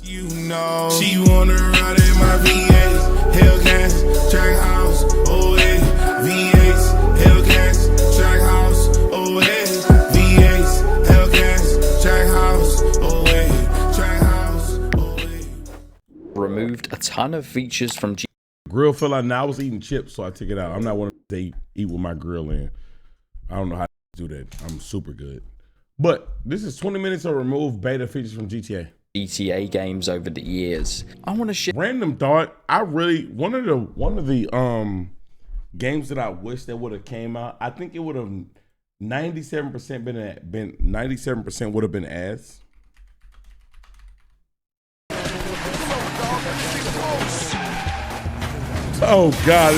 You know, she wanna ride in my V8, Hellcats, track house, OA, V8s, Hellcats, track house, OA, V8s, Hellcats, track house, OA, track house, OA. Removed a ton of features from Grill fell out. Now I was eating chips, so I took it out. I'm not one of they eat with my grill in. I don't know how to do that. I'm super good. But this is 20 minutes of removed beta features from GTA. GTA games over the years. I want to share. Random thought. I really one of the games that I wish that would have came out. I think it would have 97% been 97% would have been ass. Oh God!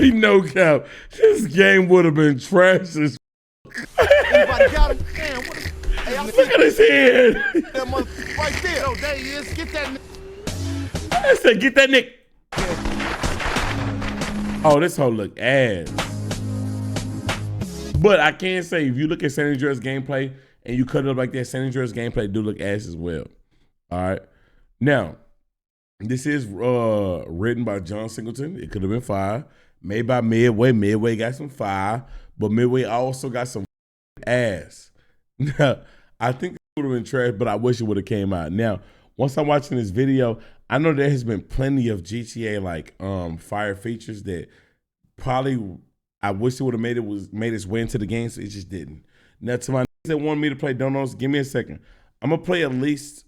Ain't no cap. This game would have been trash as. Anybody got him? Damn, what is... Hey, Look at his head. That motherfucker right there. Oh, there he is. Get that. I said, get that Nick. Oh, this whole look ass. But I can say, if you look at San Andreas gameplay and you cut it up like that, San Andreas gameplay do look ass as well. All right. Now, this is written by John Singleton. It could have been fire. Made by Midway. Midway got some fire, but Midway also got some ass. Now, I think it would have been trash, but I wish it would have came out. Now, once I'm watching this video, I know there has been plenty of GTA like fire features that probably I wish it would have made its way into the game, so it just didn't. Now, to my niggas that want me to play Donos, give me a second. I'm gonna play at least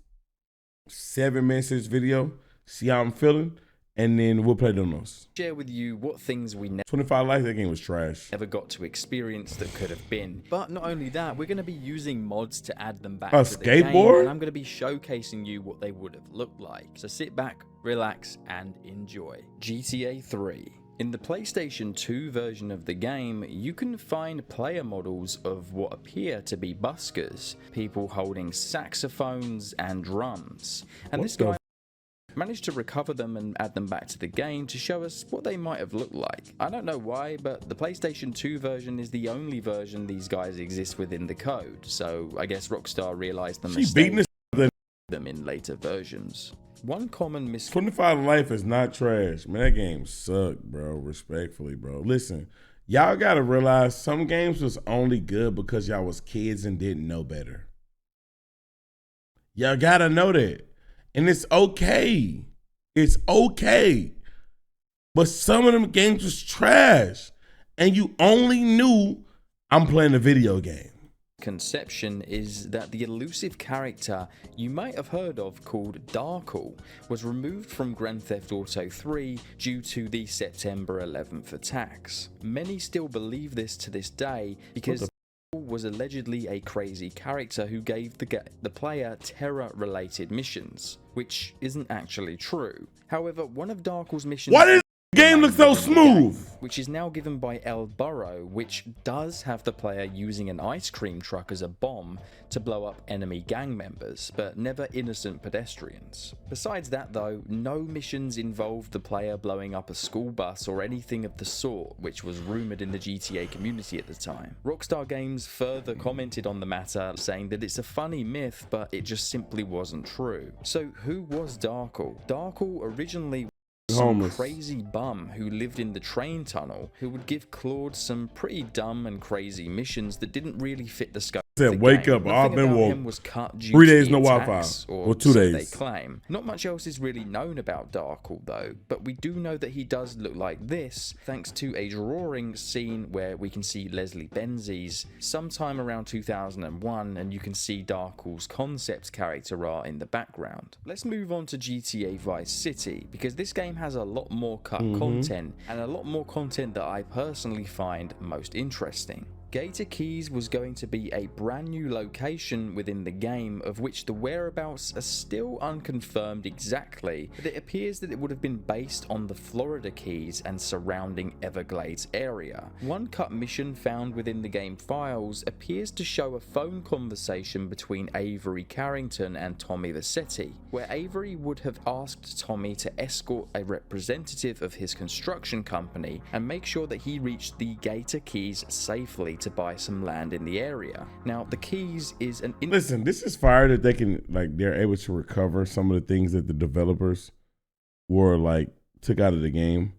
7 minutes of this video, see how I'm feeling, and then we'll play Donos. Share with you what things we 25 likes, that game was trash. never got to experience that could have been. But not only that, we're going to be using mods to add them back A to the game, skateboard? and I'm going to be showcasing you what they would have looked like. So sit back, relax, and enjoy. GTA 3. In the PlayStation 2 version of the game, you can find player models of what appear to be buskers, people holding saxophones and drums. And this guy managed to recover them and add them back to the game to show us what they might have looked like. I don't know why, but the PlayStation 2 version is the only version these guys exist within the code, so I guess Rockstar realized the mistake them in later versions. One common 25 Life is not trash. Man, that game sucked, bro. Respectfully, bro. Listen, y'all gotta realize some games was only good because y'all was kids and didn't know better. Y'all gotta know that. And it's okay. It's okay. But some of them games was trash. And you only knew I'm playing a video game. Conception is that the elusive character you might have heard of called Darkel was removed from Grand Theft Auto 3 due to the September 11th attacks. Many still believe this to this day because was allegedly a crazy character who gave the player terror-related missions, which isn't actually true. However, one of Darkel's missions... Why did the game look so smooth? Which is now given by El Burrow, which does have the player using an ice cream truck as a bomb to blow up enemy gang members, but never innocent pedestrians. Besides that though, no missions involved the player blowing up a school bus or anything of the sort, which was rumoured in the GTA community at the time. Rockstar Games further commented on the matter, saying that it's a funny myth, but it just simply wasn't true. So who was Darkel? Darkel originally some crazy bum who lived in the train tunnel who would give Claude some pretty dumb and crazy missions that didn't really fit the scope. Said, wake up, I've been woke. Was cut due 3 to days the no attacks, Wi-Fi, or 2 days. They claim. Not much else is really known about Darkel though, but we do know that he does look like this thanks to a drawing scene where we can see Leslie Benzies sometime around 2001, and you can see Darkel's concept character art in the background. Let's move on to GTA Vice City, because this game has a lot more cut content, and a lot more content that I personally find most interesting. Gator Keys was going to be a brand new location within the game, of which the whereabouts are still unconfirmed exactly, but it appears that it would have been based on the Florida Keys and surrounding Everglades area. One cut mission found within the game files appears to show a phone conversation between Avery Carrington and Tommy Vassetti, where Avery would have asked Tommy to escort a representative of his construction company and make sure that he reached the Gator Keys safely to buy some land in the area. Now, the Keys is an... Listen, this is fire that they can, like, they're able to recover some of the things that the developers were, like, took out of the game.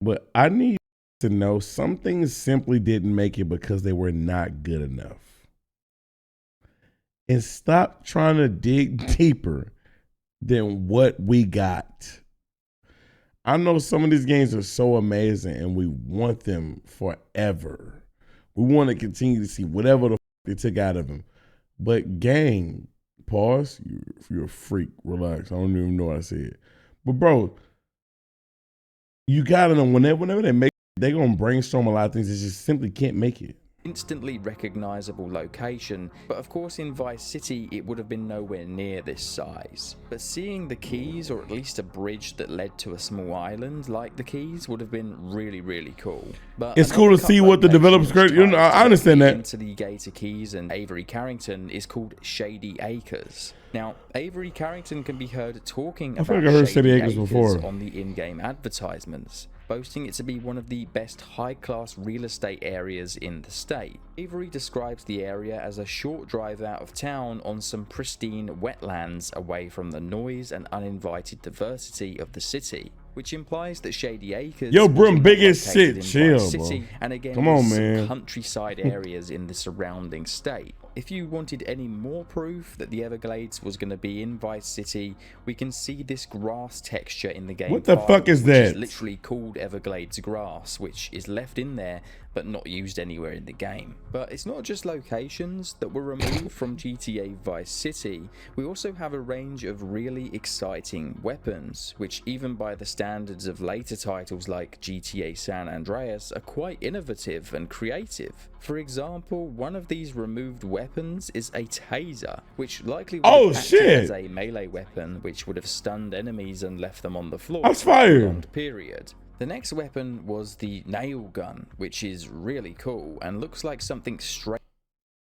But I need to know some things simply didn't make it because they were not good enough. And stop trying to dig deeper than what we got. I know some of these games are so amazing and we want them forever. We want to continue to see whatever the they took out of them. But gang, pause. You're a freak. Relax. I don't even know what I said. But bro, you gotta know whenever they make it, they're gonna brainstorm a lot of things that just simply can't make it. Instantly recognizable location, but of course in Vice City it would have been nowhere near this size. But seeing the Keys, or at least a bridge that led to a small island like the Keys, would have been really, really cool. But it's cool to see what the developers create. You know, I understand that. Into the Gator Keys and Avery Carrington is called Shady Acres. Now, Avery Carrington can be heard talking about I heard Shady Acres before on the in-game advertisements, boasting it to be one of the best high-class real estate areas in the state. Avery describes the area as a short drive out of town on some pristine wetlands away from the noise and uninvited diversity of the city, which implies that Shady Acres Yo, Brim, big as shit. in Chill, Vice bro. City, and again, Come on, some man. countryside areas in the surrounding state. If you wanted any more proof that the Everglades was going to be in Vice City, we can see this grass texture in the game. What the fuck is which that? is literally called Everglades grass, which is left in there but not used anywhere in the game. But it's not just locations that were removed from GTA Vice City. We also have a range of really exciting weapons, which even by the standards of later titles like GTA San Andreas are quite innovative and creative. For example, one of these removed weapons is a taser, which likely would have acted as a melee weapon, which would have stunned enemies and left them on the floor That's for a fire. prolonged period. The next weapon was the nail gun, which is really cool and looks like something straight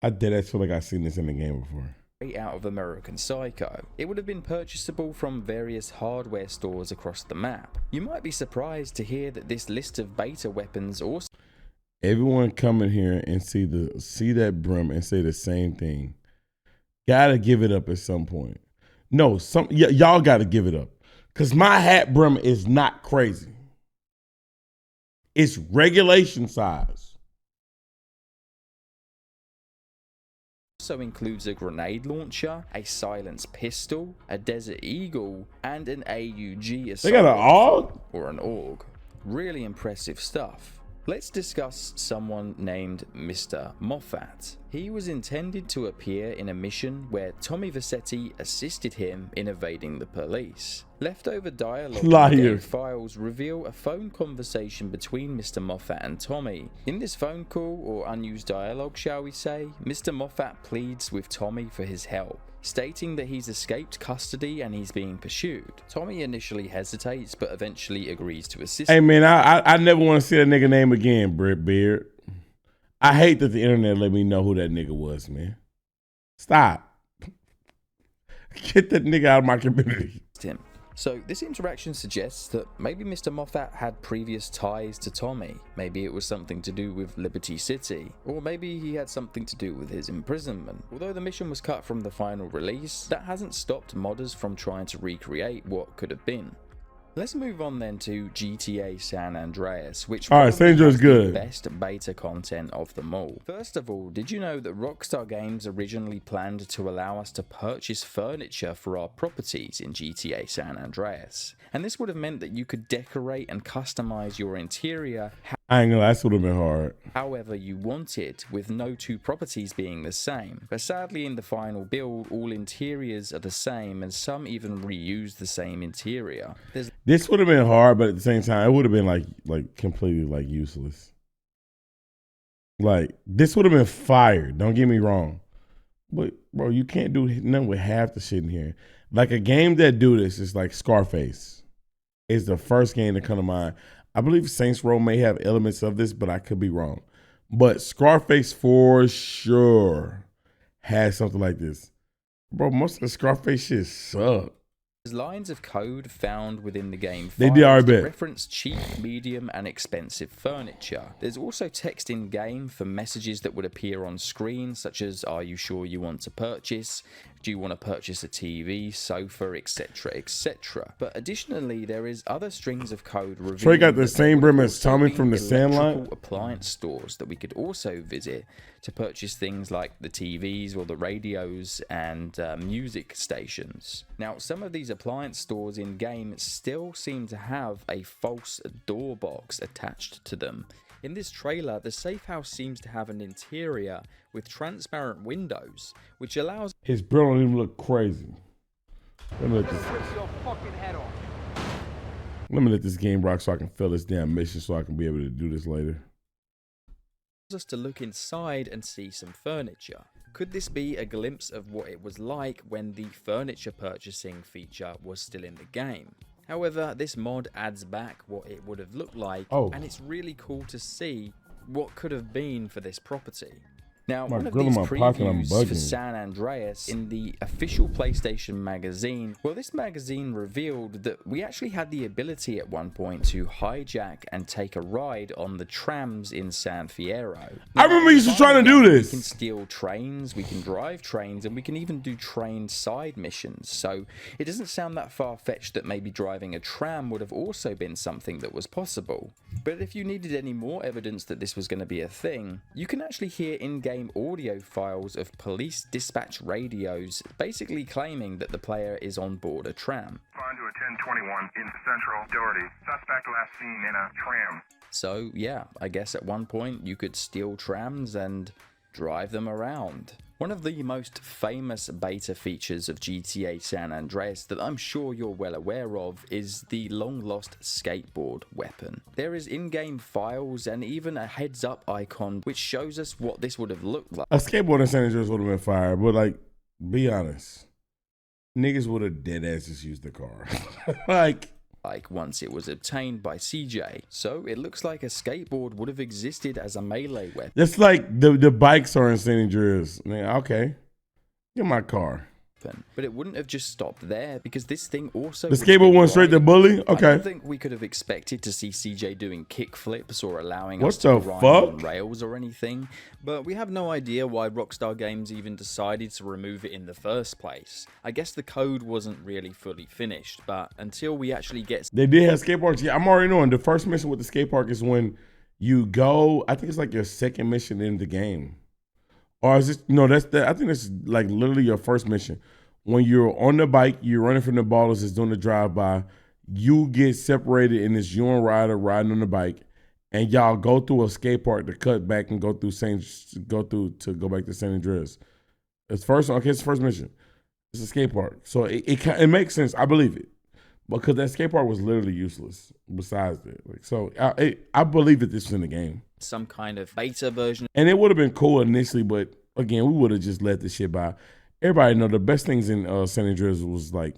I feel like I've seen this in the game before. out of American Psycho. It would have been purchasable from various hardware stores across the map. You might be surprised to hear that this list of beta weapons also Everyone come in here and see that Brim and say the same thing. Gotta give it up at some point. No, y'all gotta give it up. Cause my hat Brim is not crazy. It's regulation size. also includes a grenade launcher, a silenced pistol, a Desert Eagle, and an AUG assault They got an AUG? or an AUG. Really impressive stuff. Let's discuss someone named Mr. Moffat. He was intended to appear in a mission where Tommy Vercetti assisted him in evading the police. Leftover dialogue in the game files reveal a phone conversation between Mr. Moffat and Tommy. In this phone call, or unused dialogue shall we say, Mr. Moffat pleads with Tommy for his help, stating that he's escaped custody and he's being pursued. Tommy initially hesitates but eventually agrees to assist. Hey man, I never want to see that nigga name again, Brett Beard. I hate that the internet let me know who that nigga was, man. Stop. Get that nigga out of my community. Him. So this interaction suggests that maybe Mr. Moffat had previous ties to Tommy. Maybe it was something to do with Liberty City, or maybe he had something to do with his imprisonment. Although the mission was cut from the final release, that hasn't stopped modders from trying to recreate what could have been. Let's move on then to GTA San Andreas, which All right, San Andreas is good. The best beta content of them all. First of all, did you know that Rockstar Games originally planned to allow us to purchase furniture for our properties in GTA San Andreas? And this would have meant that you could decorate and customize your interior I ain't gonna lie, that would have been hard. however you wanted, with no two properties being the same. But sadly in the final build, all interiors are the same, and some even reuse the same interior. This would have been hard, but at the same time, it would have been like completely like useless. Like this would have been fire. Don't get me wrong, but bro, you can't do nothing with half the shit in here. Like a game that do this is like Scarface. It's the first game to come to mind. I believe Saints Row may have elements of this, but I could be wrong. But Scarface for sure has something like this. Bro, most of the Scarface shit suck. lines of code found within the game They files did our that bit. reference cheap, medium, and expensive furniture. There's also text in-game for messages that would appear on screen, such as, "Are you sure you want to purchase? Do you want to purchase a TV, sofa, etc., etc." But additionally, there is other strings of code revealing Trey got the that same there would brim as also Tommy be from the Sandlot. electrical appliance stores that we could also visit to purchase things like the TVs or the radios and music stations. Now, some of these appliance stores in game still seem to have a false door box attached to them. In this trailer, the safe house seems to have an interior with transparent windows, which allows His bro don't even look crazy. Let me let this game rock so I can fill this damn mission so I can be able to do this later. us to look inside and see some furniture. Could this be a glimpse of what it was like when the furniture purchasing feature was still in the game? However, this mod adds back what it would have looked like, and it's really cool to see what could have been for this property. Now, one of these previews for San Andreas in the official PlayStation magazine, well, this magazine revealed that we actually had the ability at one point to hijack and take a ride on the trams in San Fierro. I remember you trying to do this. We can steal trains, we can drive trains, and we can even do train side missions. So it doesn't sound that far-fetched that maybe driving a tram would have also been something that was possible. But if you needed any more evidence that this was going to be a thing, you can actually hear in-game audio files of police dispatch radios basically claiming that the player is on board a tram. Respond to a 1021 in Central Doherty. Suspect last seen in a tram. So yeah, I guess at one point you could steal trams and drive them around. One of the most famous beta features of GTA San Andreas that I'm sure you're well aware of is the long-lost skateboard weapon. There is in-game files and even a heads-up icon which shows us what this would have looked like. A skateboard in San Andreas would have been fire, but like, be honest, niggas would have dead ass just used the car. like once it was obtained by CJ. So it looks like a skateboard would have existed as a melee weapon. It's like the bikes are in San Andreas. Man, okay, get my car. But it wouldn't have just stopped there, because this thing also... The skateboard went straight to bully? Okay. I don't think we could have expected to see CJ doing kick flips or allowing us to ride on rails or anything, but we have no idea why Rockstar Games even decided to remove it in the first place. I guess the code wasn't really fully finished, but until we actually get... They did have skate parks. Yeah, I'm already knowing. The first mission with the skate park is when you go... I think it's like your second mission in the game. Or is this, no, I think it's like literally your first mission. When you're on the bike, you're running from the ballers that's doing the drive-by, you get separated in this you and Ryder riding on the bike, and y'all go through a skate park to cut back and go back to San Andreas. It's first, okay, it's the first mission. It's a skate park. So it makes sense. I believe it. Because that skate park was literally useless besides that. Like, so I believe that this was in the game. Some kind of beta version. And it would have been cool initially, but again, we would have just let this shit by. Everybody know the best things in San Andreas was like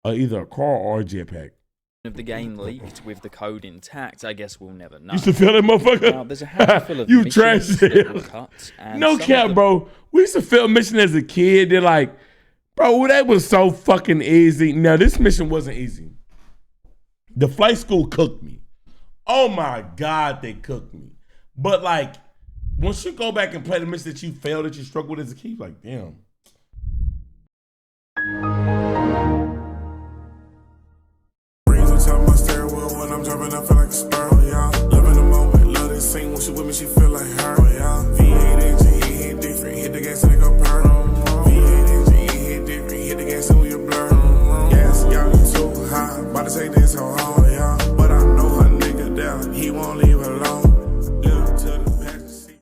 either a car or a jetpack. If the game leaked with the code intact, I guess we'll never know. You used to feel that motherfucker? Now, there's a handful of you trash it. No cap, bro. We used to film mission as a kid. They're like, bro, that was so fucking easy. Now, this mission wasn't easy. The flight school cooked me. Oh my God, they cooked me. But like, once you go back and play the mission that you failed, that you struggled with as a kid, like, damn. Breeze on top of my stairwell when I'm driving, I feel like a sparrow, yeah. Loving the moment, love this scene. When she with me, she feel like her, yeah. V8 engine, hit different, hit the gas and it go purr. V8 engine, hit different, hit the gas and we a blur. Gas, y'all too high, about to take this whole home, yeah. But I know her nigga down, he won't leave her alone.